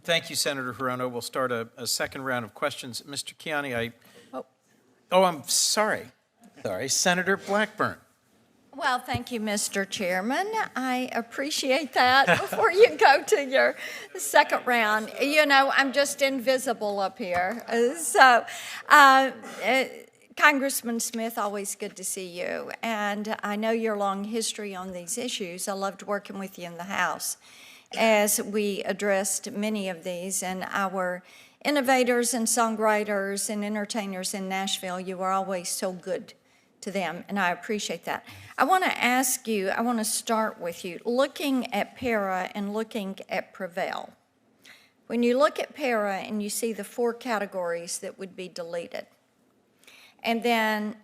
Thank you, Senator Hirono. We'll start a second round of questions. Mr. Kiani, I'm sorry. Sorry, Senator Blackburn. Well, thank you, Mr. Chairman. I appreciate that. Before you go to your second round, you know, I'm just invisible up here. Congressman Smith, always good to see you. And I know your long history on these issues. I loved working with you in the House as we addressed many of these. And our innovators and songwriters and entertainers in Nashville, you were always so good to them, and I appreciate that. I want to ask you, I want to start with you, looking at PARA and looking at Prevail. When you look at PARA and you see the 4 categories that would be deleted, and then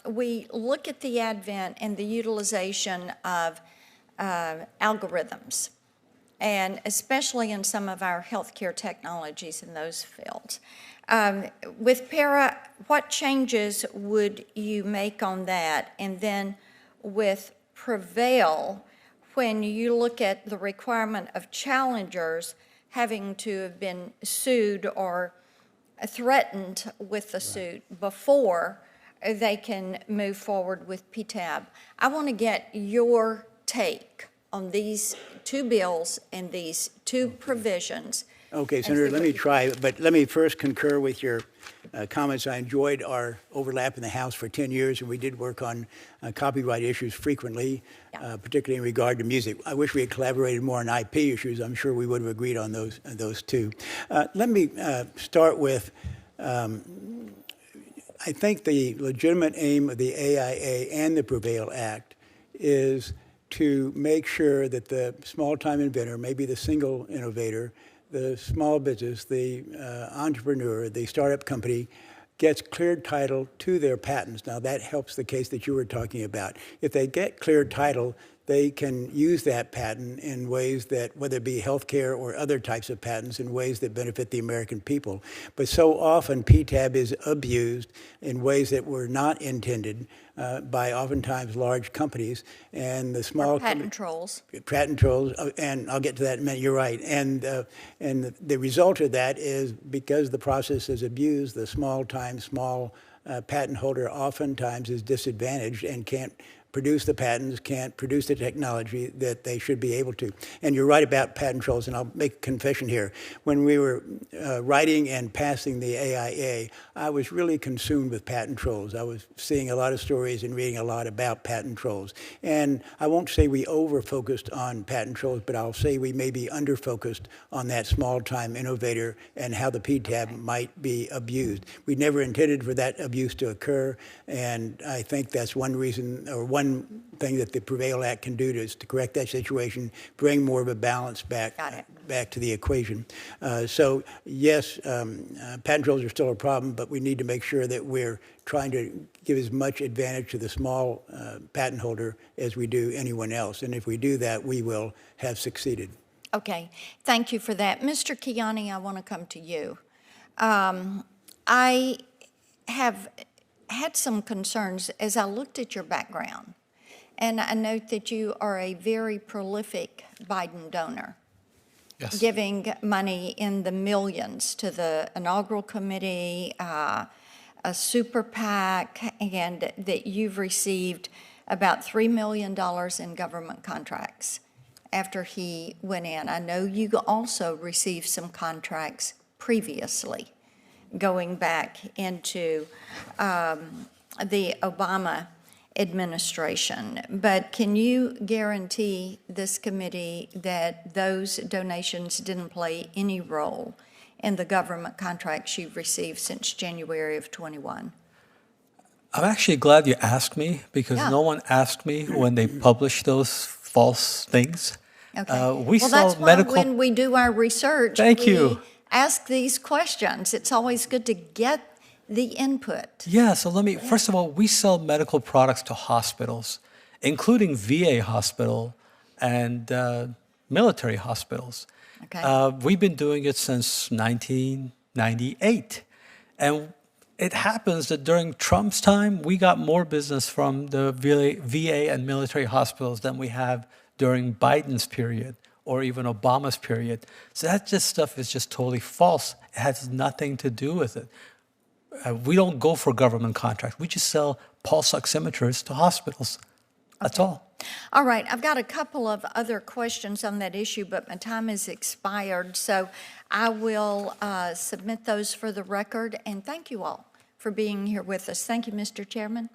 we look at the advent and the utilization of algorithms, and especially in some of our healthcare technologies in those fields. With PARA, what changes would you make on that? And then with Prevail, when you look at the requirement of challengers having to have been sued or threatened with the suit before they can move forward with PTAB, I want to get your take on these 2 bills and these 2 provisions. Okay, Senator, let me try, but let me first concur with your comments. I enjoyed our overlap in the House for 10 years, and we did work on copyright issues frequently, particularly in regard to music. I wish we had collaborated more on IP issues. I'm sure we would have agreed on those too. Let me start with, I think the legitimate aim of the AIA and the Prevail Act is to make sure that the small-time inventor, maybe the single innovator, the small business, the entrepreneur, the startup company gets cleared title to their patents. Now that helps the case that you were talking about. If they get cleared title, they can use that patent in ways that, whether it be healthcare or other types of patents, in ways that benefit the American people. But so often PTAB is abused in ways that were not intended by oftentimes large companies, and the small patent trolls. Patent trolls, and I'll get to that in a minute. You're right, and the result of that is, because the process is abused, the small patent holder oftentimes is disadvantaged and can't produce the patents, can't produce the technology that they should be able to. And you're right about patent trolls, and I'll make a confession here. When we were writing and passing the AIA, I was really consumed with patent trolls. I was seeing a lot of stories and reading a lot about patent trolls. And I won't say we over-focused on patent trolls, but I'll say we may be under-focused on that small-time innovator and how the PTAB might be abused. We never intended for that abuse to occur, and I think that's one reason, or one thing that the Prevail Act can do is to correct that situation, bring more of a balance back to the equation. So yes, patent trolls are still a problem, but we need to make sure that we're trying to give as much advantage to the small patent holder as we do anyone else. And if we do that, we will have succeeded. Okay, thank you for that. Mr. Kiani, I want to come to you. I have had some concerns as I looked at your background, and I note that you are a very prolific Biden donor, giving money in the millions to the Inaugural Committee, a super PAC, and that you've received about $3 million in government contracts after he went in. I know you also received some contracts previously, going back into the Obama administration. But can you guarantee this committee that those donations didn't play any role in the government contracts you've received since January of 21? I'm actually glad you asked me, because no one asked me when they published those false things. Okay. Well, that's why when we do our research, we ask these questions. It's always good to get the input. Yeah, so let me, first of all, we sell medical products to hospitals, including VA hospital and military hospitals. Okay. We've been doing it since 1998. And it happens that during Trump's time, we got more business from the VA and military hospitals than we have during Biden's period, or even Obama's period. So that just stuff is just totally false. It has nothing to do with it. We don't go for government contracts. We just sell pulse oximeters to hospitals. That's all. All right, I've got a couple of other questions on that issue, but my time has expired, so I will submit those for the record, and thank you all for being here with us. Thank you, Mr. Chairman.